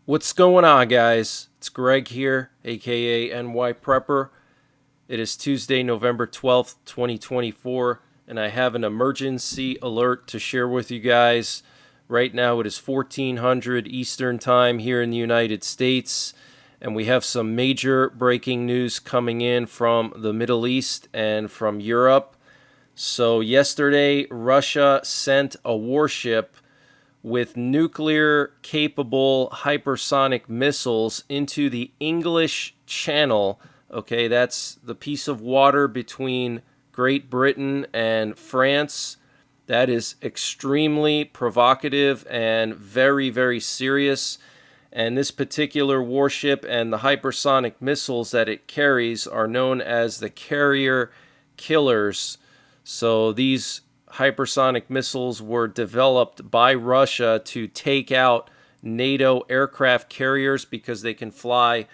What's going on, guys? It's Greg here, aka NYPrepper. It is Tuesday, November 12th, 2024, and I have an emergency alert to share with you guys. Right now, it is 1400 Eastern Time here in the United States, and we have some major breaking news coming in from the Middle East and from Europe. So, yesterday, Russia sent a warship with nuclear-capable hypersonic missiles into the English Channel. Okay, that's the piece of water between Great Britain and France. That is extremely provocative and very, very serious. And this particular warship and the hypersonic missiles that it carries are known as the carrier killers. So these hypersonic missiles were developed by Russia to take out NATO aircraft carriers because they can fly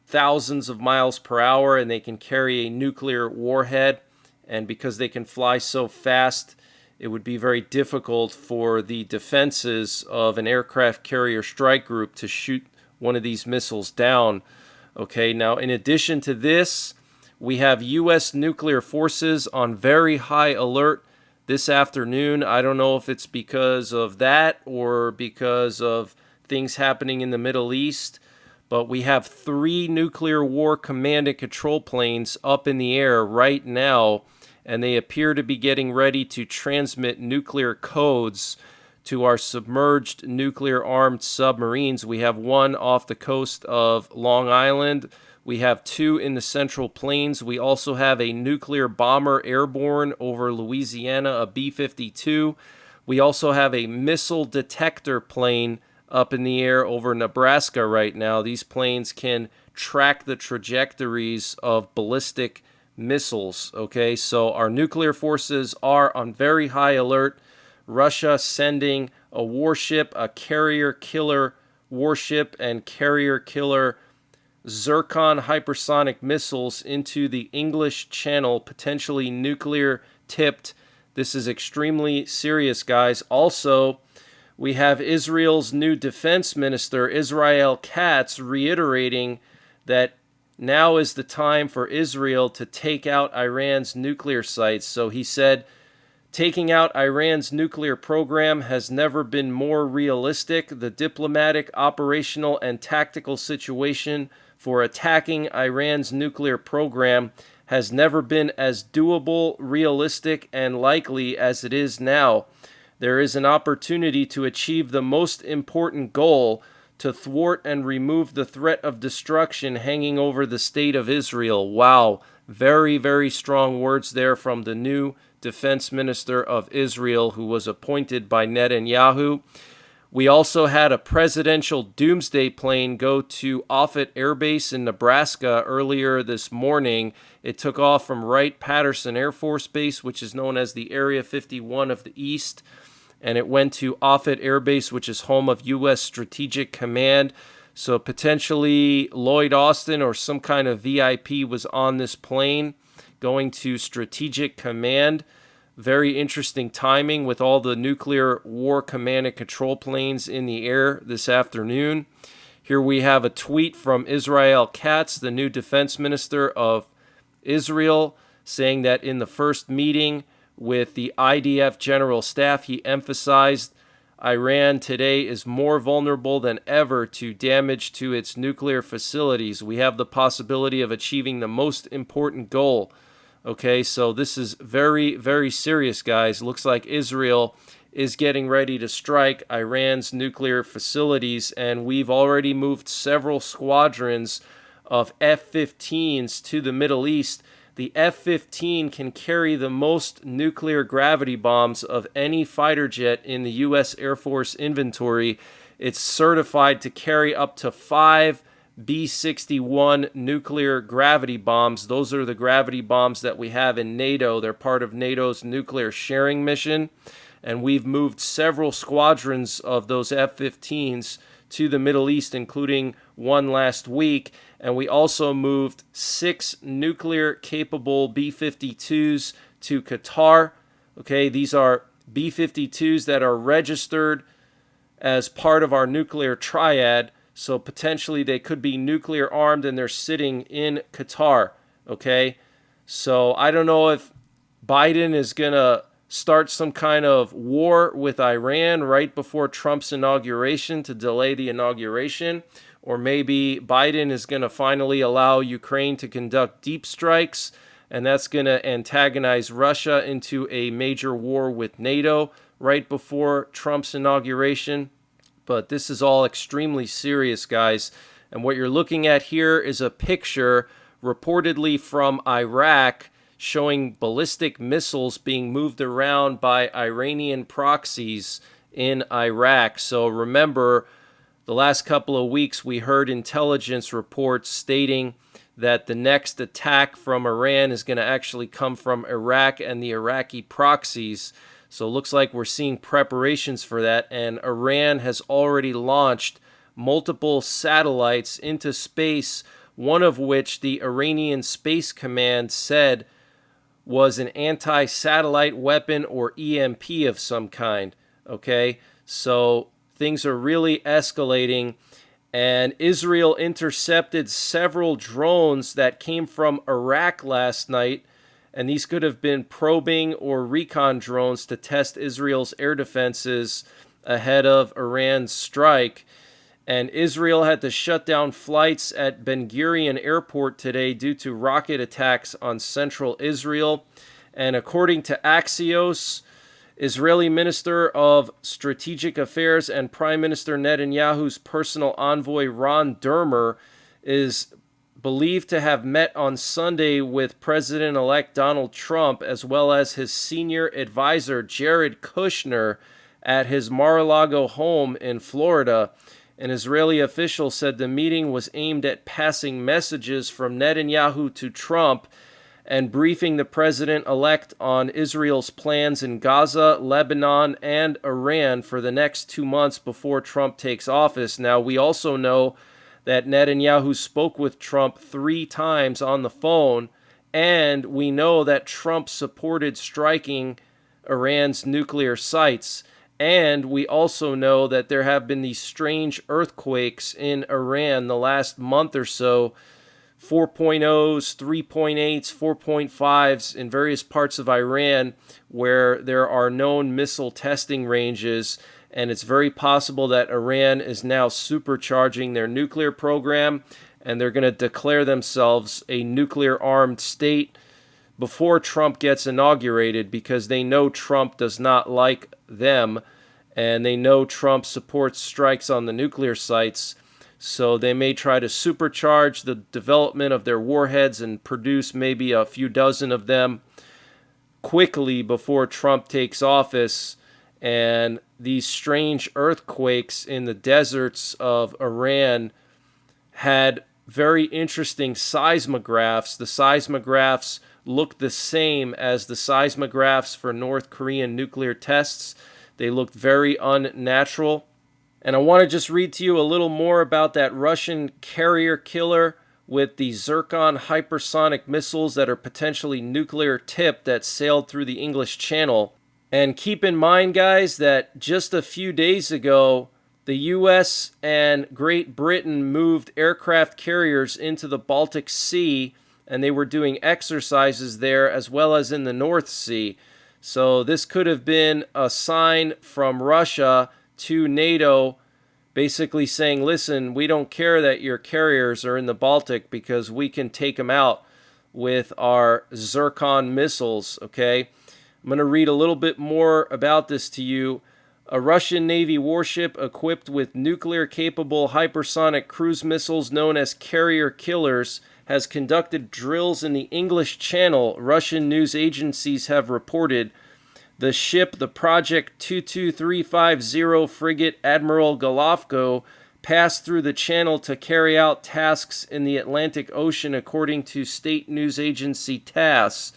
thousands of miles per hour and they can carry a nuclear warhead. And because they can fly so fast, it would be very difficult for the defenses of an aircraft carrier strike group to shoot one of these missiles down. Okay, now in addition to this, we have U.S. nuclear forces on very high alert this afternoon. I don't know if it's because of that or because of things happening in the Middle East, but we have 3 nuclear war command and control planes up in the air right now, and they appear to be getting ready to transmit nuclear codes to our submerged nuclear-armed submarines. We have one off the coast of Long Island. We have 2 in the Central Plains. We also have a nuclear bomber airborne over Louisiana, a B-52. We also have a missile detector plane up in the air over Nebraska right now. These planes can track the trajectories of ballistic missiles. Okay, so our nuclear forces are on very high alert. Russia sending a warship, a carrier killer warship, and carrier killer Zircon hypersonic missiles into the English Channel, potentially nuclear tipped. This is extremely serious, guys. Also, we have Israel's new defense minister, Israel Katz, reiterating that now is the time for Israel to take out Iran's nuclear sites. So he said, taking out Iran's nuclear program has never been more realistic. The diplomatic, operational, and tactical situation for attacking Iran's nuclear program has never been as doable, realistic, and likely as it is now. There is an opportunity to achieve the most important goal, to thwart and remove the threat of destruction hanging over the state of Israel. Wow, very, very strong words there from the new defense minister of Israel, who was appointed by Netanyahu. We also had a presidential Doomsday plane go to Offutt Air Base in Nebraska earlier this morning. It took off from Wright-Patterson Air Force Base, which is known as the Area 51 of the East, and it went to Offutt Air Base, which is home of U.S. Strategic Command. So potentially Lloyd Austin or some kind of VIP was on this plane going to Strategic Command. Very interesting timing with all the nuclear war command and control planes in the air this afternoon. Here we have a tweet from Israel Katz, the new defense minister of Israel, saying that in the first meeting with the IDF General Staff, he emphasized Iran today is more vulnerable than ever to damage to its nuclear facilities. We have the possibility of achieving the most important goal. Okay, so this is very, very serious, guys. Looks like Israel is getting ready to strike Iran's nuclear facilities, and we've already moved several squadrons of F-15s to the Middle East. The F-15 can carry the most nuclear gravity bombs of any fighter jet in the U.S. Air Force inventory. It's certified to carry up to 5 B-61 nuclear gravity bombs. Those are the gravity bombs that we have in NATO. They're part of NATO's nuclear sharing mission. And we've moved several squadrons of those F-15s to the Middle East, including one last week. And we also moved 6 nuclear-capable B-52s to Qatar. Okay, these are B-52s that are registered as part of our nuclear triad. So potentially they could be nuclear armed and they're sitting in Qatar. Okay. So I don't know if Biden is going to start some kind of war with Iran right before Trump's inauguration to delay the inauguration. Or maybe Biden is going to finally allow Ukraine to conduct deep strikes, and that's going to antagonize Russia into a major war with NATO right before Trump's inauguration. But this is all extremely serious, guys. And what you're looking at here is a picture reportedly from Iraq showing ballistic missiles being moved around by Iranian proxies in Iraq. So remember, the last couple of weeks we heard intelligence reports stating that the next attack from Iran is going to actually come from Iraq and the Iraqi proxies. So it looks like we're seeing preparations for that, and Iran has already launched multiple satellites into space, one of which the Iranian Space Command said was an anti-satellite weapon or EMP of some kind. Okay, so things are really escalating, and Israel intercepted several drones that came from Iraq last night, and these could have been probing or recon drones to test Israel's air defenses ahead of Iran's strike. And Israel had to shut down flights at Ben Gurion Airport today due to rocket attacks on central Israel. And according to Axios, Israeli Minister of Strategic Affairs and Prime Minister Netanyahu's personal envoy Ron Dermer is believed to have met on Sunday with President-elect Donald Trump, as well as his senior advisor Jared Kushner, at his Mar-a-Lago home in Florida. An Israeli official said the meeting was aimed at passing messages from Netanyahu to Trump and briefing the president-elect on Israel's plans in Gaza, Lebanon, and Iran for the next 2 months before Trump takes office. Now, we also know that Netanyahu spoke with Trump 3 times on the phone, and we know that Trump supported striking Iran's nuclear sites. And we also know that there have been these strange earthquakes in Iran the last month or so, 4.0s, 3.8s, 4.5s in various parts of Iran where there are known missile testing ranges. And it's very possible that Iran is now supercharging their nuclear program, and they're going to declare themselves a nuclear-armed state before Trump gets inaugurated, because they know Trump does not like them, and they know Trump supports strikes on the nuclear sites. So they may try to supercharge the development of their warheads and produce maybe a few dozen of them quickly before Trump takes office. And these strange earthquakes in the deserts of Iran had very interesting seismographs. The seismographs looked the same as the seismographs for North Korean nuclear tests. They looked very unnatural. And I want to just read to you a little more about that Russian carrier killer with the Zircon hypersonic missiles that are potentially nuclear tipped that sailed through the English Channel. And keep in mind, guys, that just a few days ago, the U.S. and Great Britain moved aircraft carriers into the Baltic Sea, and they were doing exercises there as well as in the North Sea. So this could have been a sign from Russia to NATO, basically saying, listen, we don't care that your carriers are in the Baltic because we can take them out with our Zircon missiles, okay? I'm going to read a little bit more about this to you. A Russian Navy warship equipped with nuclear-capable hypersonic cruise missiles known as carrier killers has conducted drills in the English Channel, Russian news agencies have reported. The ship, the Project 22350 frigate Admiral Golovko, passed through the channel to carry out tasks in the Atlantic Ocean, according to state news agency TASS.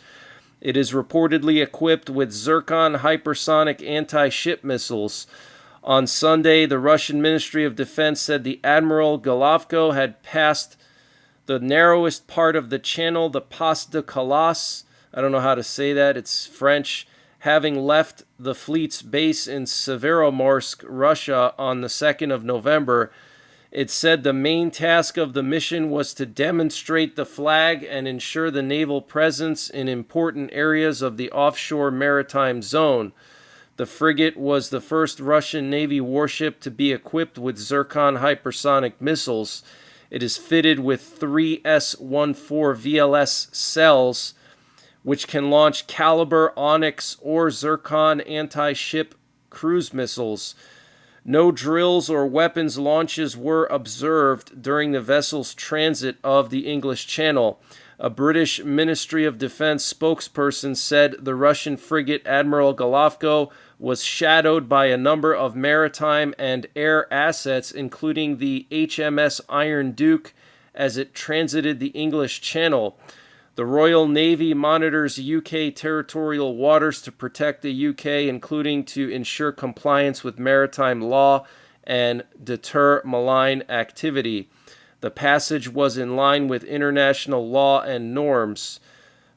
It is reportedly equipped with Zircon hypersonic anti-ship missiles. On Sunday, the Russian Ministry of Defense said the Admiral Golovko had passed the narrowest part of the channel, the Pas de Calais. I don't know how to say that. It's French. Having left the fleet's base in Severomorsk, Russia on the 2nd of November. It said the main task of the mission was to demonstrate the flag and ensure the naval presence in important areas of the offshore maritime zone. The frigate was the first Russian Navy warship to be equipped with Zircon hypersonic missiles. It is fitted with three S-14 VLS cells, which can launch Caliber, Onyx, or Zircon anti-ship cruise missiles. No drills or weapons launches were observed during the vessel's transit of the English Channel. A British Ministry of Defense spokesperson said the Russian frigate Admiral Golovko was shadowed by a number of maritime and air assets, including the HMS Iron Duke, as it transited the English Channel. The Royal Navy monitors UK territorial waters to protect the UK, including to ensure compliance with maritime law and deter malign activity. The passage was in line with international law and norms.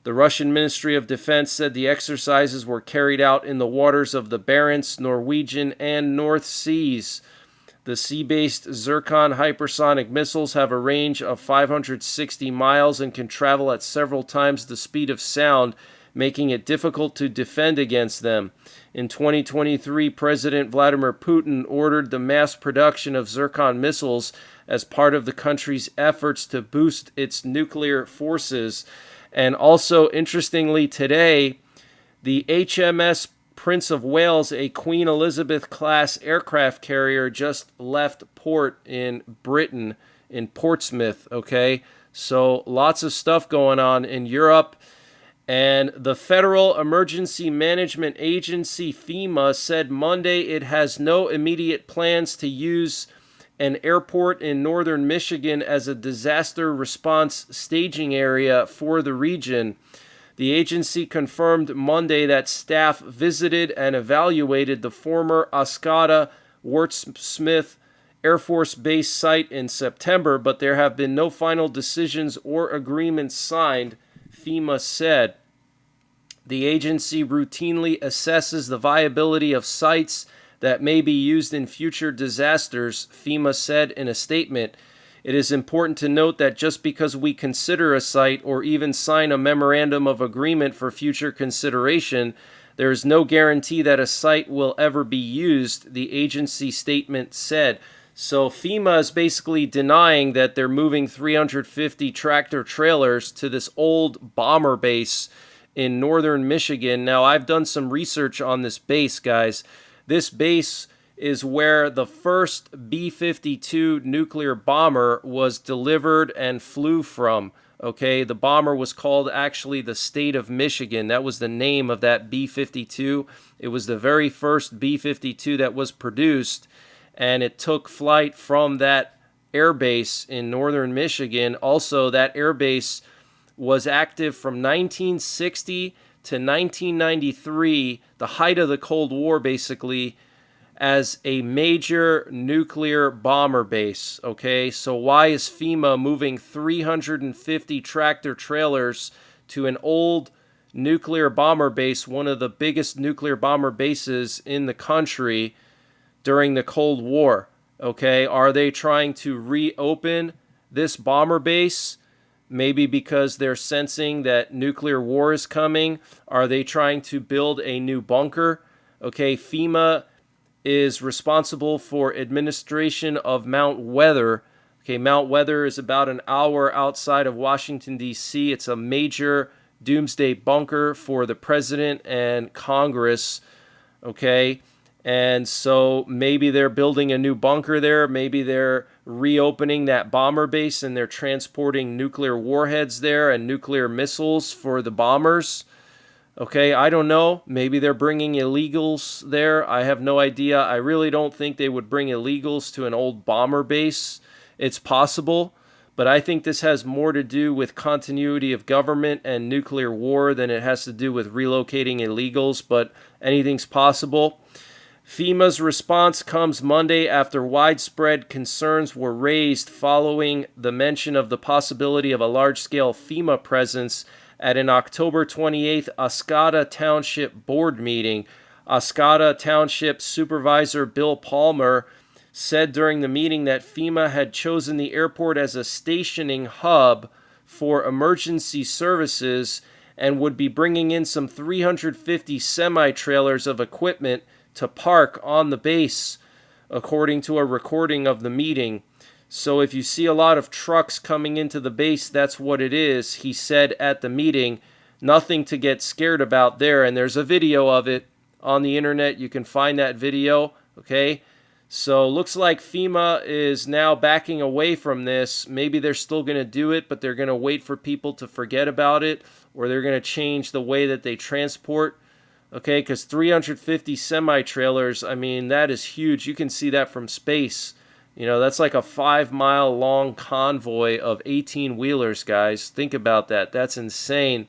The Russian Ministry of Defense said the exercises were carried out in the waters of the Barents, Norwegian, and North Seas. The sea-based Zircon hypersonic missiles have a range of 560 miles and can travel at several times the speed of sound, making it difficult to defend against them. In 2023, President Vladimir Putin ordered the mass production of Zircon missiles as part of the country's efforts to boost its nuclear forces. And also, interestingly, today, the HMS Prince of Wales, a Queen Elizabeth-class aircraft carrier, just left port in Britain, in Portsmouth, okay? So lots of stuff going on in Europe. And the Federal Emergency Management Agency, FEMA, said Monday it has no immediate plans to use an airport in northern Michigan as a disaster response staging area for the region. The agency confirmed Monday that staff visited and evaluated the former Oscoda Wurtsmith Air Force Base site in September, but there have been no final decisions or agreements signed, FEMA said. The agency routinely assesses the viability of sites that may be used in future disasters, FEMA said in a statement. It is important to note that just because we consider a site or even sign a memorandum of agreement for future consideration, there is no guarantee that a site will ever be used, the agency statement said. So FEMA is basically denying that they're moving 350 tractor trailers to this old bomber base in northern Michigan. Now, I've done some research on this base, guys. This base is where the first B-52 nuclear bomber was delivered and flew from. Okay, the bomber was called actually the State of Michigan. That was the name of that B-52. It was the very first B-52 that was produced, and it took flight from that air base in northern Michigan. Also, that air base was active from 1960 to 1993, the height of the Cold War, basically, as a major nuclear bomber base. Okay, so why is FEMA moving 350 tractor trailers to an old nuclear bomber base, one of the biggest nuclear bomber bases in the country during the Cold War? Okay, are they trying to reopen this bomber base? Maybe because they're sensing that nuclear war is coming. Are they trying to build a new bunker? Okay, FEMA is responsible for administration of Mount Weather. Okay, Mount Weather is about an hour outside of Washington, D.C. It's a major doomsday bunker for the president and Congress. Okay, and so maybe they're building a new bunker there. Maybe they're reopening that bomber base and they're transporting nuclear warheads there and nuclear missiles for the bombers. Okay, I don't know. Maybe they're bringing illegals there. I have no idea. I really don't think they would bring illegals to an old bomber base. It's possible, but I think this has more to do with continuity of government and nuclear war than it has to do with relocating illegals, but anything's possible. FEMA's response comes Monday after widespread concerns were raised following the mention of the possibility of a large-scale FEMA presence at an October 28th Oscoda Township board meeting. Oscoda Township Supervisor Bill Palmer said during the meeting that FEMA had chosen the airport as a stationing hub for emergency services and would be bringing in some 350 semi-trailers of equipment to park on the base, according to a recording of the meeting. So if you see a lot of trucks coming into the base, that's what it is, he said at the meeting. Nothing to get scared about there, and there's a video of it on the internet. You can find that video, okay? So looks like FEMA is now backing away from this. Maybe they're still going to do it, but they're going to wait for people to forget about it, or they're going to change the way that they transport. Okay, because 350 semi-trailers, I mean, that is huge. You can see that from space. You know, that's like a 5-mile long convoy of 18-wheelers, guys. Think about that. That's insane.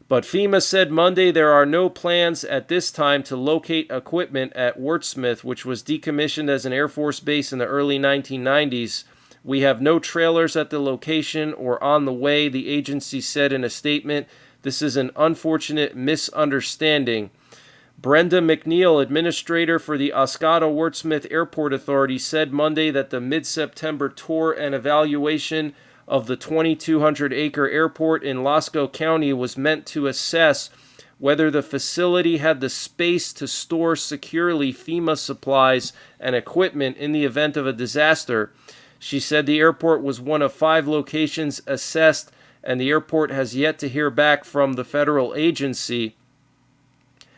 But FEMA said Monday there are no plans at this time to locate equipment at Wurtsmith, which was decommissioned as an Air Force base in the early 1990s. We have no trailers at the location or on the way, the agency said in a statement. This is an unfortunate misunderstanding. Brenda McNeil, administrator for the Oscoda-Wurtsmith Airport Authority, said Monday that the mid-September tour and evaluation of the 2,200-acre airport in Lasco County was meant to assess whether the facility had the space to store securely FEMA supplies and equipment in the event of a disaster. She said the airport was one of 5 locations assessed, and the airport has yet to hear back from the federal agency.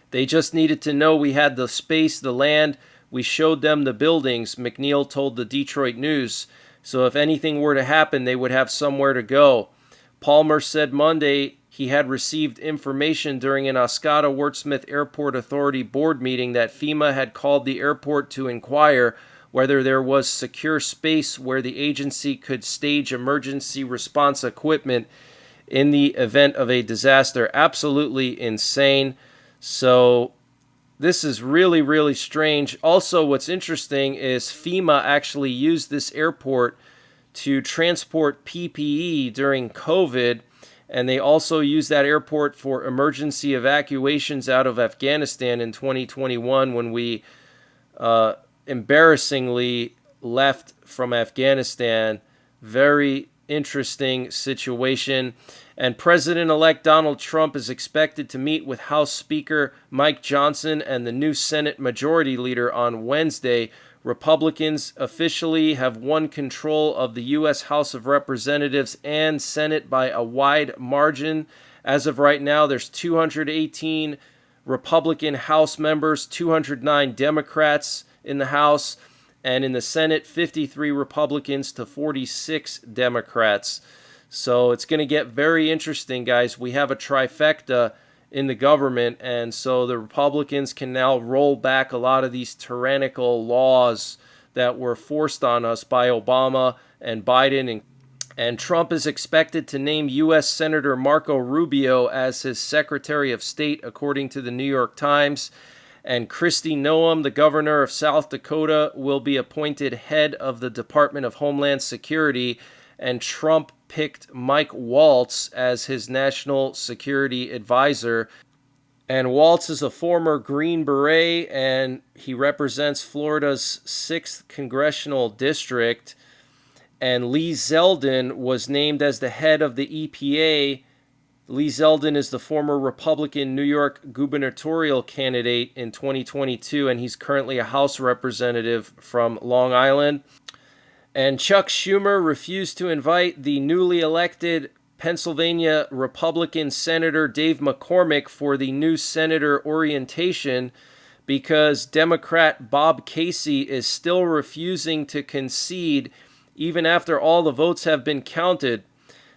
They just needed to know we had the space, the land. We showed them the buildings, McNeil told the Detroit News. So if anything were to happen, they would have somewhere to go. Palmer said Monday he had received information during an Oscoda-Wurtsmith Airport Authority board meeting that FEMA had called the airport to inquire whether there was secure space where the agency could stage emergency response equipment in the event of a disaster. Absolutely insane. So this is really, really strange. Also, what's interesting is FEMA actually used this airport to transport PPE during COVID, and they also used that airport for emergency evacuations out of Afghanistan in 2021 when we embarrassingly left from Afghanistan. Very interesting situation. And President-elect Donald Trump is expected to meet with House Speaker Mike Johnson and the new Senate Majority Leader on Wednesday. Republicans officially have won control of the U.S. House of Representatives and Senate by a wide margin. As of right now, there's 218 Republican House members, 209 Democrats in the House, and in the Senate, 53 Republicans to 46 Democrats. So it's going to get very interesting, guys. We have a trifecta in the government, and so the Republicans can now roll back a lot of these tyrannical laws that were forced on us by Obama and Biden. And Trump is expected to name U.S. Senator Marco Rubio as his Secretary of State, according to the New York Times. And Kristi Noem, the governor of South Dakota, will be appointed head of the Department of Homeland Security. And Trump picked Mike Waltz as his national security advisor. And Waltz is a former Green Beret, and he represents Florida's 6th congressional district. And Lee Zeldin was named as the head of the EPA. Lee Zeldin is the former Republican New York gubernatorial candidate in 2022, and he's currently a House representative from Long Island. And Chuck Schumer refused to invite the newly elected Pennsylvania Republican Senator Dave McCormick for the new senator orientation because Democrat Bob Casey is still refusing to concede even after all the votes have been counted.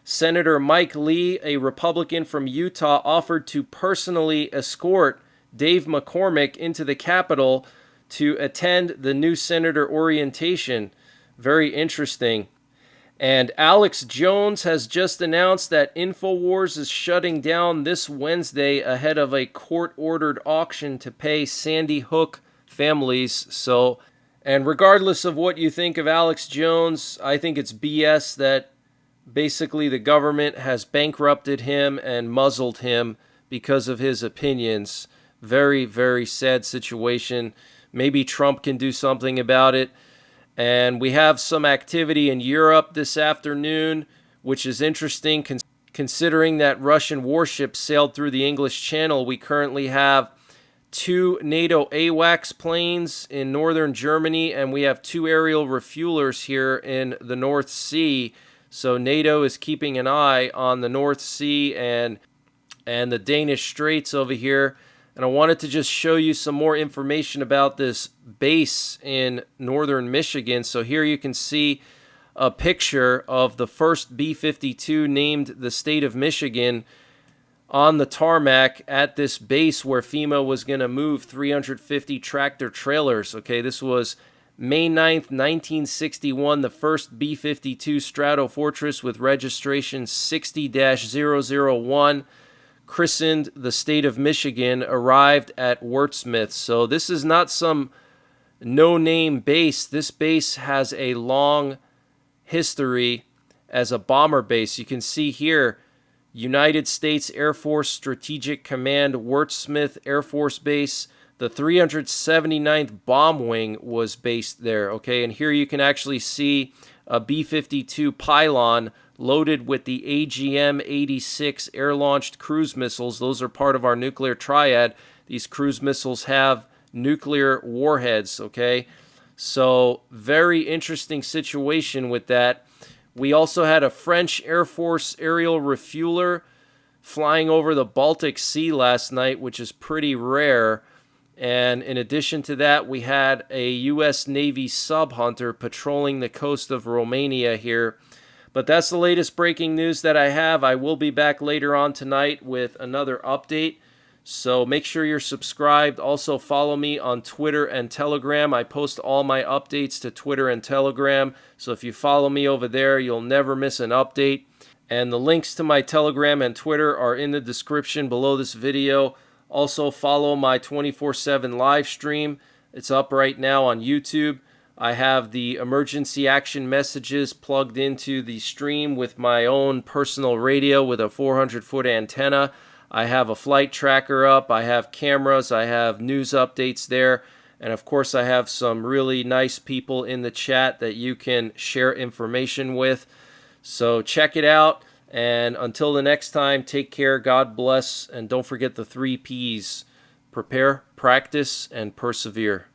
Senator Mike Lee, a Republican from Utah, offered to personally escort Dave McCormick into the Capitol to attend the new senator orientation. Very interesting. And Alex Jones has just announced that InfoWars is shutting down this Wednesday ahead of a court-ordered auction to pay Sandy Hook families. And regardless of what you think of Alex Jones, I think it's BS that basically the government has bankrupted him and muzzled him because of his opinions. Very, very sad situation. Maybe Trump can do something about it. And we have some activity in Europe this afternoon, which is interesting considering that Russian warships sailed through the English Channel. We currently have 2 NATO AWACS planes in northern Germany, and we have 2 aerial refuelers here in the North Sea. So NATO is keeping an eye on the North Sea and the Danish Straits over here. And I wanted to just show you some more information about this base in northern Michigan. So here you can see a picture of the first B-52 named the state of Michigan on the tarmac at this base where FEMA was going to move 350 tractor trailers. Okay, this was May 9th, 1961, the first B-52 Stratofortress with registration 60-001, christened the state of Michigan, arrived at Wurtsmith. So this is not some no-name base. This base has a long history as a bomber base. You can see here, United States Air Force Strategic Command, Wurtsmith Air Force Base. The 379th Bomb Wing was based there, okay? And here you can actually see a B-52 pylon loaded with the AGM-86 air-launched cruise missiles. Those are part of our nuclear triad. These cruise missiles have nuclear warheads, okay? So very interesting situation with that. We also had a French Air Force aerial refueler flying over the Baltic Sea last night, which is pretty rare. And in addition to that, we had a U.S. Navy sub-hunter patrolling the coast of Romania here. But that's the latest breaking news that I have. I will be back later on tonight with another update. So make sure you're subscribed. Also follow me on Twitter and Telegram. I post all my updates to Twitter and Telegram. So if you follow me over there, you'll never miss an update. And the links to my Telegram and Twitter are in the description below this video. Also follow my 24/7 live stream. It's up right now on YouTube. I have the emergency action messages plugged into the stream with my own personal radio with a 400-foot antenna. I have a flight tracker up. I have cameras. I have news updates there. And of course, I have some really nice people in the chat that you can share information with. So check it out. And until the next time, take care. God bless. And don't forget the 3 Ps: prepare, practice, and persevere.